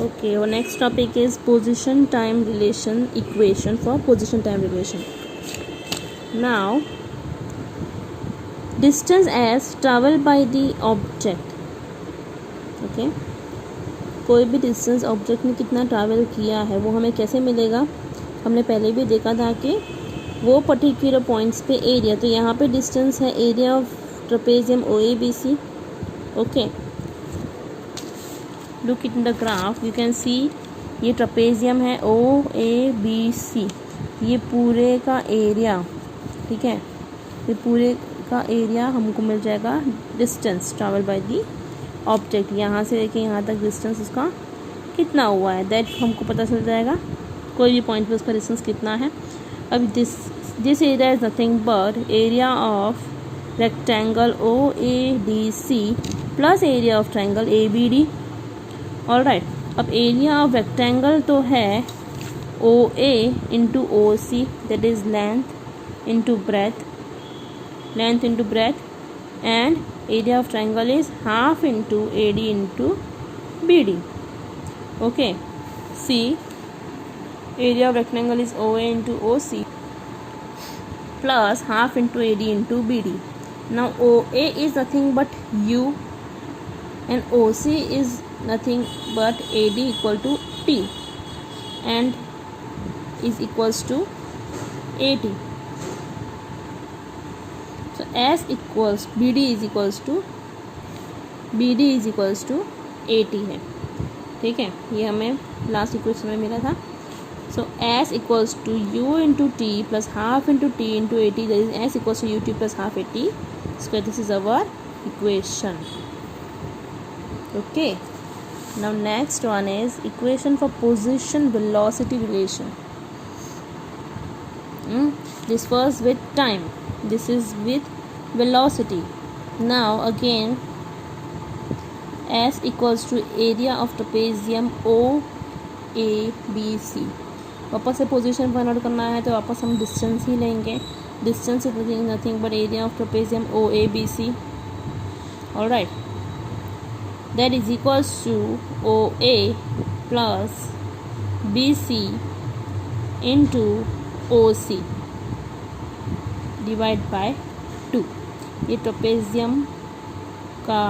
Okay, our next topic is position time relation equation for position time relation. Now, distance as traveled by the object. Okay, कोई भी distance object ने कितना travel किया है वो हमें कैसे मिलेगा. हमने पहले भी देखा था कि वो पर्टिकुलर पॉइंट्स पे एरिया, तो यहाँ पे डिस्टेंस है area of trapezium O A B C. Okay, look it in the graph, you can see ये ट्रेपेजियम है ओ ए बी सी, ये पूरे का एरिया. ठीक है, ये पूरे का एरिया हमको मिल जाएगा distance travel by the object. यहाँ से लेके यहाँ तक डिस्टेंस उसका कितना हुआ है दैट हमको पता चल जाएगा. कोई भी पॉइंट पे उसका डिस्टेंस कितना है. अब this area is nothing but area of rectangle O A D C plus area of triangle A B D. All right, अब एरिया ऑफ रेक्टेंगल तो है O A into O C, that is length into breadth, length into breadth, and area of triangle is half into AD into BD. Okay, see, area of rectangle is OA into OC plus half into AD into BD. Now OA is nothing but U and OC is nothing but AD equal to T and is equals to AT. So S equals BD is equals to AT है. ठीक है, ये हमें last equation में मिला था. So S equals to U into T plus half into T into AT, that is S equals to UT plus half AT square. This is our equation. Okay, now next one is equation for position velocity relation. This was with time, this is with velocity. Now again, S equals to area of trapezium O A B C. वापस से position find out करना है तो वापस हम distance ही लेंगे. Distance is nothing but area of trapezium O A B C. All right, that is equals to O A plus B C into O C divide by 2. ये trapezium का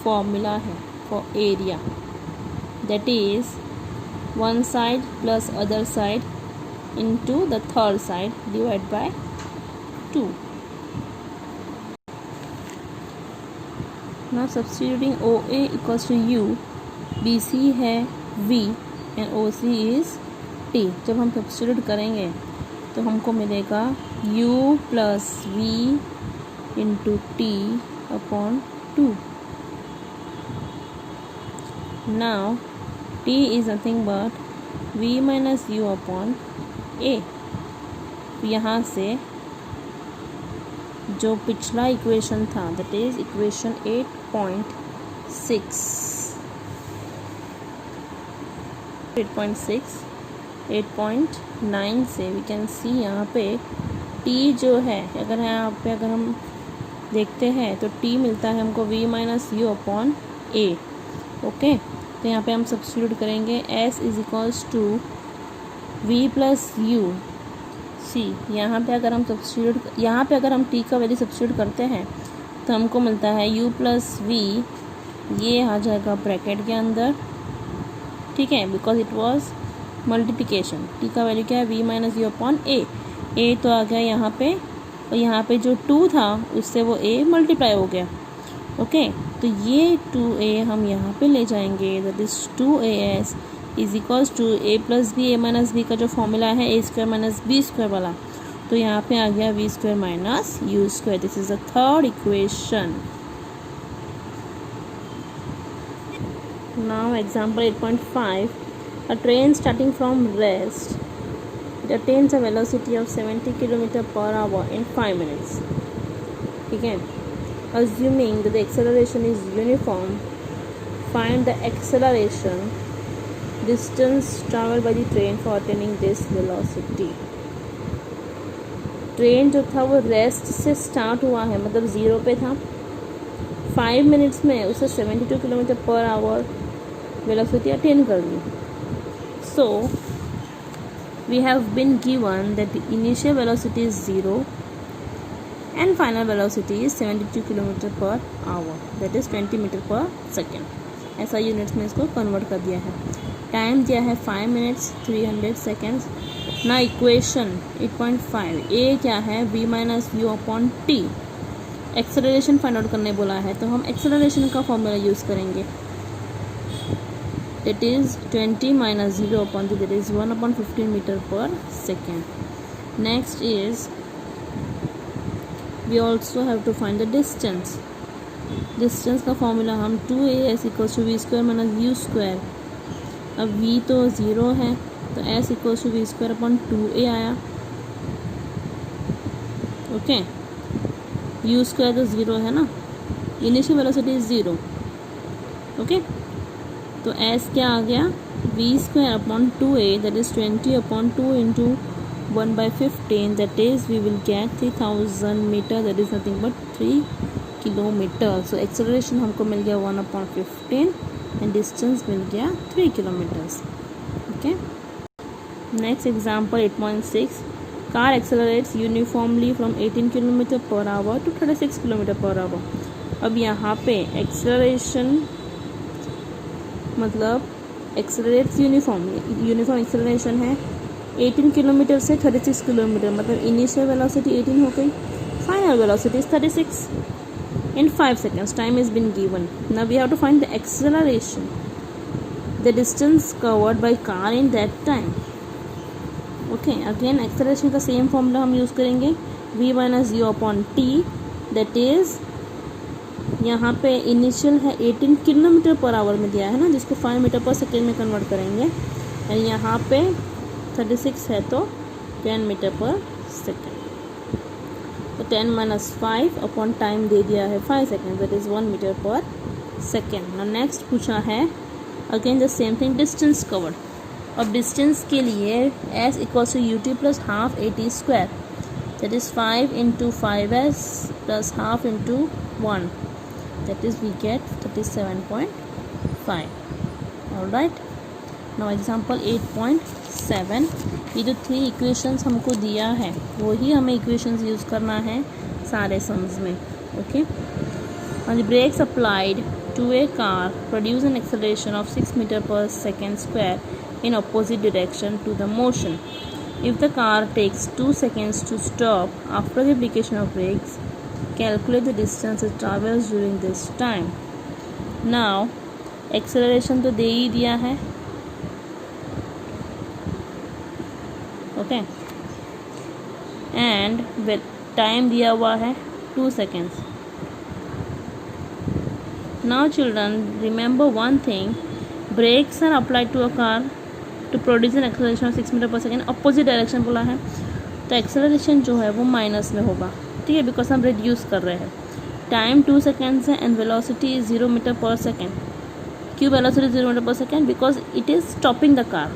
formula है for area, that is one side plus other side into the third side divide by 2. Now substituting O A equals to U, B C है v and O C is t. जब हम substitute करेंगे तो हमको मिलेगा u plus v into T upon 2. Now t is nothing but v minus u upon a. यहाँ से जो पिछला इक्वेशन था दैट इज इक्वेशन 8.9 से वी कैन सी यहाँ पे t जो है, अगर यहाँ पे अगर हम देखते हैं तो t मिलता है हमको v minus u upon a. Okay, तो यहाँ पे हम सब्स्टिट्यूट करेंगे s is equals to v plus u. See, यहाँ पे अगर हम सब्स्टिट्यूट, यहाँ पे अगर हम t का वैल्यू सब्स्टिट्यूट करते हैं तो हमको मिलता है u प्लस v, ये आ जाएगा ब्रैकेट के अंदर. ठीक है, because it was multiplication. t का वैल्यू क्या है v minus u upon a. a तो आ गया यहाँ पे, और यहाँ पे जो 2 था उससे वो a मल्टीप्लाई हो गया. ओके, तो ये 2a हम यहाँ पे ले जाएंगे, that is 2as is equals to a plus B, a minus B का जो फॉर्मूला है a square minus B square वाला, तो यहाँ पे आ गया v square minus U square. This is the third equation. Now example 8.5. A train starting from rest, it attains a velocity of 70 km per hour in 5 minutes. ठीक है, assuming that the acceleration is uniform, find the acceleration distance traveled by the train for attaining this velocity. Train जो था वो rest से start हुआ है, मतलब 0 पे था. 5 मिनट्स में उसे 72 kilometre per our velocity attain कर ली. So we have been given that the initial velocity is 0 and final velocity is 72 km per hour, that is 20 metre per second. ऐसा यूनिट्स में इसको कन्वर्ट कर दिया है. टाइम दिया है 5 मिनट्स 300 सेकेंड्स. ना इक्वेशन 8.5 ए क्या है, v minus u upon T. Acceleration find out करने बोला है, तो हम एक्सेलरेशन का फॉर्मूला यूज़ करेंगे. That is 20 minus 0 upon 2, that is 1 upon 15 meter per second. Next is we also have to find the distance. Distance का formula हम 2as equals to v square minus u square. अब v तो 0 है तो s equals to v square upon 2a आया. Okay, u square तो 0 है ना, इनिशियल वेलोसिटी इज 0. ओके, तो s क्या आ गया, v square upon 2a, that is 20 upon 2 into 1/15, that is we will get 3000 metre, that is nothing but 3 kilometre. So acceleration हमको मिल गया 1/15 एंड डिस्टेंस मिल गया 3 kilometres. Okay, next example 8.6. Car accelerates uniformly from 18 kilometre per hour to 36 kilometre per hour. अब यहाँ पे acceleration मतलब accelerates uniform acceleration है 18 किलोमीटर से 36 किलोमीटर, मतलब इनिशियल वेलोसिटी 18 हो गई, final velocity is 36 in 5 seconds. Time is been given. Now we have to find the acceleration, the distance covered by car in that time. Okay, again acceleration का same formula हम use करेंगे, v minus u upon T, that is यहाँ पे initial है 18 kilometre per our में दिया है ना, जिसको 5 मीटर पर सेकेंड में कन्वर्ट करेंगे, और यहाँ पे 36 है तो 10 मीटर पर सेकेंड. तो 10 माइनस 5 अपॉन टाइम दे दिया है 5 second, that is 1 metre per second. ना नेक्स्ट पूछा है again the same thing, distance covered. अब डिस्टेंस के लिए s equals to U T plus half A T square, that is 5 into 5s plus half into 1, that is we get 37.5. all right, now example 8.7. ये जो 3 equations हमको दिया है वही हमें इक्वेशंस यूज़ करना है सारे सम्स में. Okay, and the brakes applied to a car produce an acceleration of 6 meter per second square in opposite direction to the motion. If the car takes 2 seconds to stop after the application of brakes, calculate the distance it travels during this time. Now acceleration तो दे ही दिया है. Okay, and time दिया हुआ है 2 seconds. Now children, remember one thing, brakes are applied to a car to produce an acceleration of 6 meter per second. opposite direction बोला है तो acceleration जो है वो माइनस में होगा, ठीक है, बिकॉज हम रिड्यूस कर रहे हैं. टाइम 2 सेकेंड्स है and velocity is 0 metre per second. क्यों velocity 0 metre per second? Because it is stopping the car.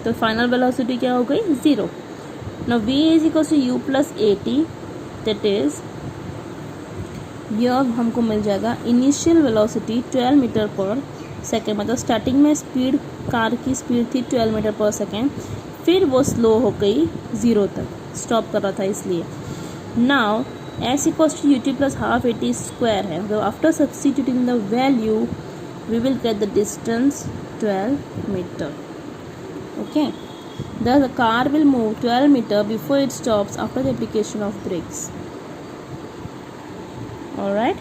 तो फाइनल वेलोसिटी क्या हो गई? 0. Now v is equals to U plus A T, that is ये अब हमको मिल जाएगा initial velocity 12 metre per second, मतलब स्टार्टिंग में स्पीड कार की स्पीड थी 12 मीटर पर सेकेंड, फिर वो स्लो हो गई 0 तक, स्टॉप कर रहा था इसलिए. Now s equals to U T plus half A T square है, मतलब after substituting the value we will get the distance 12 metre. Okay, the car will move 12 meter before it stops after the application of brakes. All right.